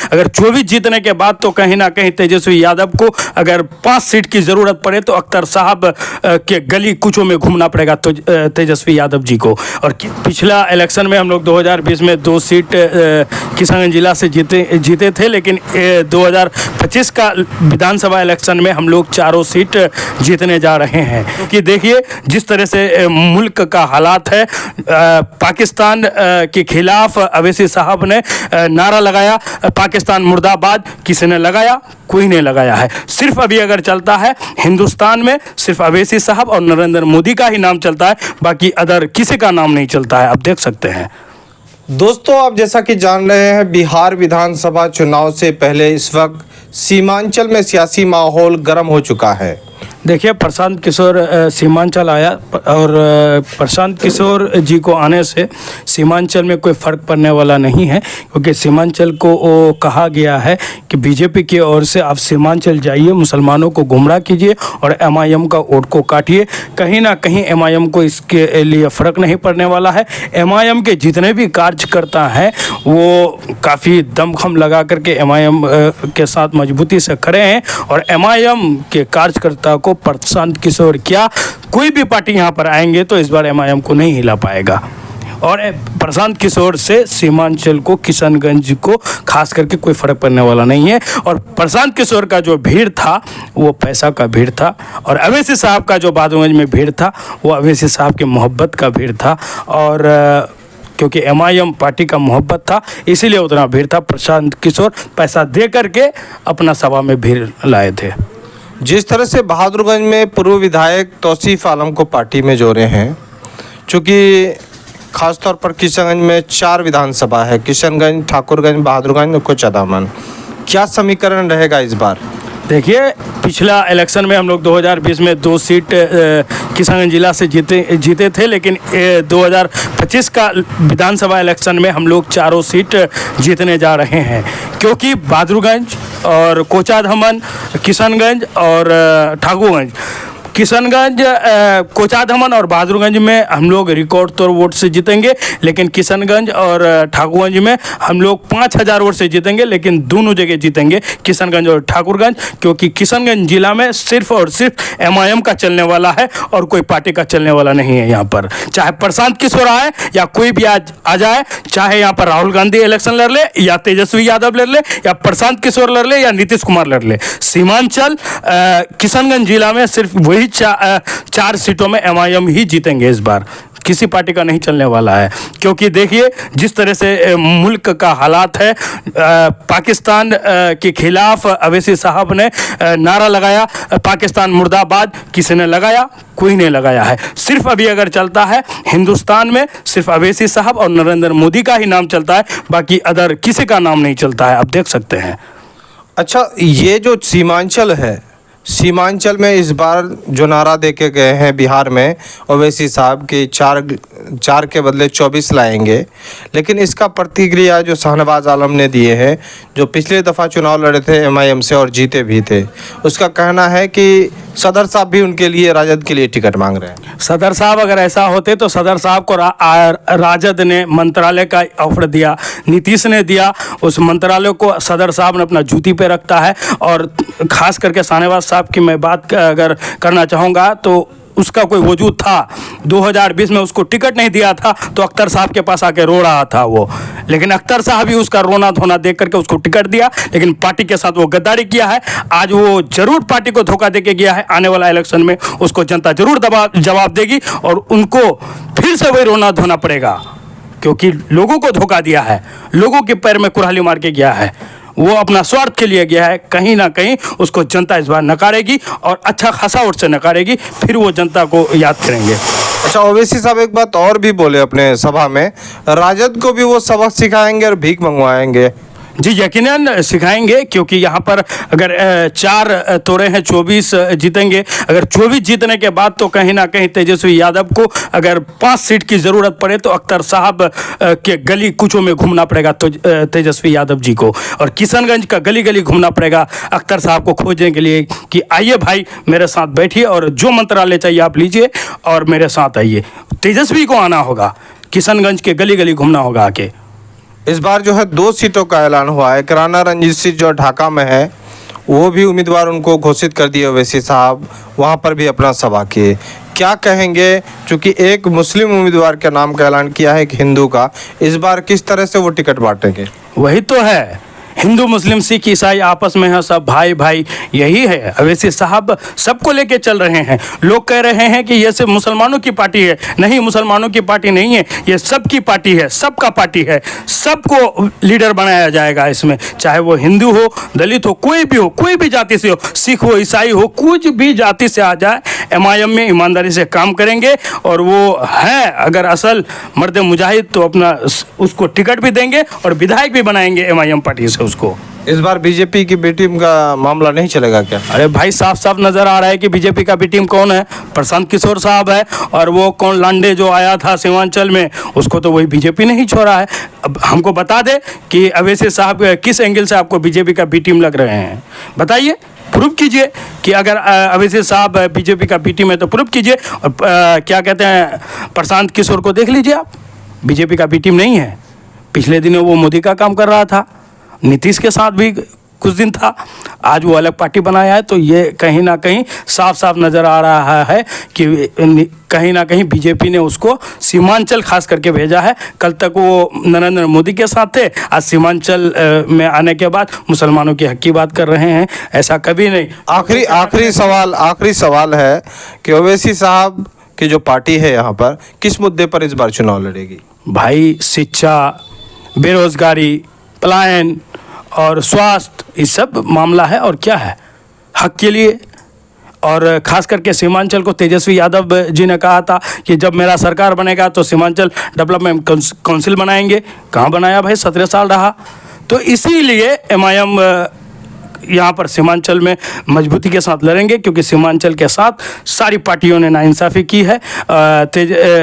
अगर 24 जीतने के बाद तो कहीं ना कहीं तेजस्वी यादव को अगर 5 सीट की ज़रूरत पड़े तो अख्तर साहब के गली कुचों में घूमना पड़ेगा तो तेजस्वी यादव जी को। और पिछला इलेक्शन में हम लोग 2020 में 2 सीट किशनगंज जिला से जीते थे, लेकिन 2025 का विधानसभा इलेक्शन में हम लोग 4 सीट जीतने जा रहे हैं। क्योंकि देखिए जिस तरह से मुल्क का हालात है, पाकिस्तान के खिलाफ अवैसी साहब ने नारा लगाया, पाकिस्तान मुर्दाबाद, किसी ने लगाया? कोई नहीं लगाया है। सिर्फ अभी अगर चलता है हिंदुस्तान में सिर्फ अवैसी साहब और नरेंद्र मोदी का ही नाम चलता है, बाकी अदर किसी का नाम नहीं चलता है। आप देख सकते हैं दोस्तों, आप जैसा कि जान रहे हैं, बिहार विधानसभा चुनाव से पहले इस वक्त सीमांचल में सियासी माहौल गर्म हो चुका है। देखिए प्रशांत किशोर सीमांचल आया और प्रशांत किशोर जी को आने से सीमांचल में कोई फ़र्क पड़ने वाला नहीं है, क्योंकि सीमांचल को कहा गया है कि बीजेपी की ओर से आप सीमांचल जाइए, मुसलमानों को गुमराह कीजिए और एमआईएम का वोट को काटिए। कहीं ना कहीं एमआईएम को इसके लिए फ़र्क नहीं पड़ने वाला है। एमआईएम के जितने भी कार्यकर्ता हैं वो काफ़ी दमखम लगा करके एमआईएम के साथ मजबूती से खड़े हैं और एमआईएम के कार्यकर्ता को प्रशांत किशोर क्या कोई भी पार्टी यहाँ पर आएंगे तो इस बार एमआईएम को नहीं हिला पाएगा। और प्रशांत किशोर से सीमांचल को, किशनगंज को खास करके कोई फ़र्क पड़ने वाला नहीं है। और प्रशांत किशोर का जो भीड़ था वो पैसा का भीड़ था, और अवैसी साहब का जो बहादुरगंज में भीड़ था वो अवैसी साहब की मोहब्बत का भीड़ था। और क्योंकि एमआईएम पार्टी का मोहब्बत था इसीलिए उतना भीड़ था। प्रशांत किशोर पैसा दे करके अपना सभा में भीड़ लाए थे। जिस तरह से बहादुरगंज में पूर्व विधायक तौसीफ आलम को पार्टी में जोड़े हैं, चूँकि खासतौर पर किशनगंज में 4 विधानसभा है, किशनगंज, ठाकुरगंज, बहादुरगंज और कोचाधामन, क्या समीकरण रहेगा इस बार? देखिए पिछला इलेक्शन में हम लोग 2020 में 2 सीट किशनगंज जिला से जीते थे, लेकिन 2025 का विधानसभा इलेक्शन में हम लोग 4 सीट जीतने जा रहे हैं। क्योंकि बहादुरगंज और कोचाधामन, किशनगंज और ठाकुरगंज, किशनगंज, कोचाधामन और बहादुरगंज में हम लोग रिकॉर्ड तौर वोट से जीतेंगे, लेकिन किशनगंज और ठाकुरगंज में हम लोग 5000 वोट से जीतेंगे, लेकिन दोनों जगह जीतेंगे किशनगंज और ठाकुरगंज। क्योंकि किशनगंज जिला में सिर्फ और सिर्फ एमआईएम का चलने वाला है और कोई पार्टी का चलने वाला नहीं है। यहाँ पर चाहे प्रशांत किशोर आए या कोई भी आ जाए, चाहे यहाँ पर राहुल गांधी इलेक्शन लड़ ले या तेजस्वी यादव लड़ ले या प्रशांत किशोर लड़ ले या नीतीश कुमार लड़ ले, सीमांचल किशनगंज जिला में सिर्फ वही 4 सीटों में एमआईएम ही जीतेंगे इस बार, किसी पार्टी का नहीं चलने वाला है। क्योंकि देखिए जिस तरह से मुल्क का हालात है, पाकिस्तान के खिलाफ अवैसी साहब ने नारा लगाया, पाकिस्तान मुर्दाबाद, किसी ने लगाया? कोई नहीं लगाया है। सिर्फ अभी अगर चलता है हिंदुस्तान में सिर्फ अवैसी साहब और नरेंद्र मोदी का ही नाम चलता है, बाकी अदर किसी का नाम नहीं चलता है। आप देख सकते हैं। अच्छा, ये जो सीमांचल है, सीमांचल में इस बार जो नारा दे के गए हैं बिहार में ओवैसी साहब की 4 के बदले 24 लाएंगे, लेकिन इसका प्रतिक्रिया जो शाहनवाज आलम ने दिए हैं, जो पिछले दफ़ा चुनाव लड़े थे एमआईएम से और जीते भी थे, उसका कहना है कि सदर साहब भी उनके लिए, राजद के लिए टिकट मांग रहे हैं। सदर साहब अगर ऐसा होते तो सदर साहब को राजद ने मंत्रालय का ऑफर दिया, नीतीश ने दिया, उस मंत्रालय को सदर साहब ने अपना जूती पे रखता है। और ख़ास करके शाहनवाज साहब की मैं बात अगर करना चाहूँगा तो उसका कोई वजूद था। 2020 में उसको टिकट नहीं दिया था तो अख्तर साहब के पास आके रो रहा था वो, लेकिन अख्तर साहब भी उसका रोना धोना देख करके उसको टिकट दिया, लेकिन पार्टी के साथ वो गद्दारी किया है। आज वो जरूर पार्टी को धोखा देके गया है। आने वाला इलेक्शन में उसको जनता जरूर जवाब देगी और उनको फिर से वही रोना धोना पड़ेगा, क्योंकि लोगों को धोखा दिया है, लोगों के पैर में कुल्हाड़ी मार के गया है। वो अपना स्वार्थ के लिए गया है। कहीं ना कहीं उसको जनता इस बार नकारेगी और अच्छा खासा वोट से नकारेगी, फिर वो जनता को याद करेंगे। अच्छा, ओवैसी साहब एक बात और भी बोले अपने सभा में, राजद को भी वो सबक सिखाएंगे और भीख मंगवाएंगे। जी यकीनन सिखाएंगे, क्योंकि यहाँ पर अगर 4 तोड़े हैं 24 जीतेंगे। अगर 24 जीतने के बाद तो कहीं ना कहीं तेजस्वी यादव को अगर 5 सीट की ज़रूरत पड़े तो अख्तर साहब के गली कुचों में घूमना पड़ेगा तो तेजस्वी यादव जी को, और किशनगंज का गली गली घूमना पड़ेगा अख्तर साहब को खोजने के लिए कि आइए भाई मेरे साथ बैठिए और जो मंत्रालय चाहिए आप लीजिए और मेरे साथ आइए। तेजस्वी को आना होगा, किशनगंज के गली गली घूमना होगा आके। इस बार जो है 2 सीटों का ऐलान हुआ है। राणा रंजीत सीट जो ढाका में है वो भी उम्मीदवार उनको घोषित कर दिए ओवैसी साहब, वहाँ पर भी अपना सभा किए। क्या कहेंगे, क्योंकि एक मुस्लिम उम्मीदवार के नाम का ऐलान किया है, एक हिंदू का, इस बार किस तरह से वो टिकट बांटेंगे? वही तो है, हिंदू मुस्लिम सिख ईसाई आपस में है, सब भाई भाई यही है। अवैसी साहब सबको लेके चल रहे हैं। लोग कह रहे हैं कि ये सिर्फ मुसलमानों की पार्टी है। नहीं, मुसलमानों की पार्टी नहीं है, ये सबकी पार्टी है, सबका पार्टी है। सबको लीडर बनाया जाएगा इसमें, चाहे वो हिंदू हो, दलित हो, कोई भी जाति से हो, सिख हो, ईसाई हो, कुछ भी जाति से आ जाए, MIM में ईमानदारी से काम करेंगे। और वो है अगर असल मर्द मुजाहिद तो अपना उसको टिकट भी देंगे और विधायक भी बनाएंगे MIM पार्टी से उसको। इस बार बीजेपी की बी टीम का मामला नहीं चलेगा क्या? अरे भाई, साफ साफ नजर आ रहा है कि बीजेपी का बी टीम कौन है, प्रशांत किशोर साहब है। और वो कौन लांडे जो आया था सीमांचल में, उसको तो वही बीजेपी ने ही छोड़ा है। अब हमको बता दे कि अवैसी साहब किस एंगल से आपको बीजेपी का बी टीम लग रहे हैं, बताइए, प्रूव कीजिए कि अगर अवैसी साहब बीजेपी का बी टीम है तो प्रूव कीजिए। और क्या कहते हैं, प्रशांत किशोर को देख लीजिए आप, बीजेपी का बी टीम नहीं है। पिछले दिनों वो मोदी का काम कर रहा था, नीतीश के साथ भी कुछ दिन था, आज वो अलग पार्टी बनाया है। तो ये कहीं ना कहीं साफ साफ नज़र आ रहा है कि कहीं ना कहीं बीजेपी ने उसको सीमांचल खास करके भेजा है। कल तक वो नरेंद्र मोदी के साथ थे, आज सीमांचल में आने के बाद मुसलमानों की हक की बात कर रहे हैं, ऐसा कभी नहीं। आखिरी सवाल है कि ओवैसी साहब की जो पार्टी है यहाँ पर किस मुद्दे पर इस बार चुनाव लड़ेगी? भाई, शिक्षा, बेरोजगारी, पलायन और स्वास्थ्य, ये सब मामला है। और क्या है, हक के लिए। और ख़ास करके सीमांचल को तेजस्वी यादव जी ने कहा था कि जब मेरा सरकार बनेगा तो सीमांचल डेवलपमेंट काउंसिल बनाएंगे। कहाँ बनाया भाई, 17 साल रहा। तो इसीलिए MIM यहाँ पर सीमांचल में मजबूती के साथ लड़ेंगे, क्योंकि सीमांचल के साथ सारी पार्टियों ने नाइंसाफ़ी की है।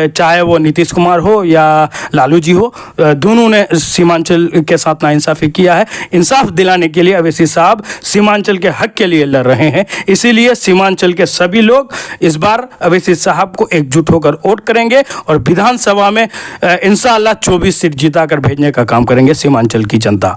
चाहे वो नीतीश कुमार हो या लालू जी हो, दोनों ने सीमांचल के साथ नाइंसाफ़ी किया है। इंसाफ दिलाने के लिए अवैसी साहब सीमांचल के हक के लिए लड़ रहे हैं। इसीलिए सीमांचल के सभी लोग इस बार अवैसी साहब को एकजुट होकर वोट करेंगे और विधानसभा में इंशाअल्लाह 24 सीट जीता कर भेजने का काम करेंगे सीमांचल की जनता।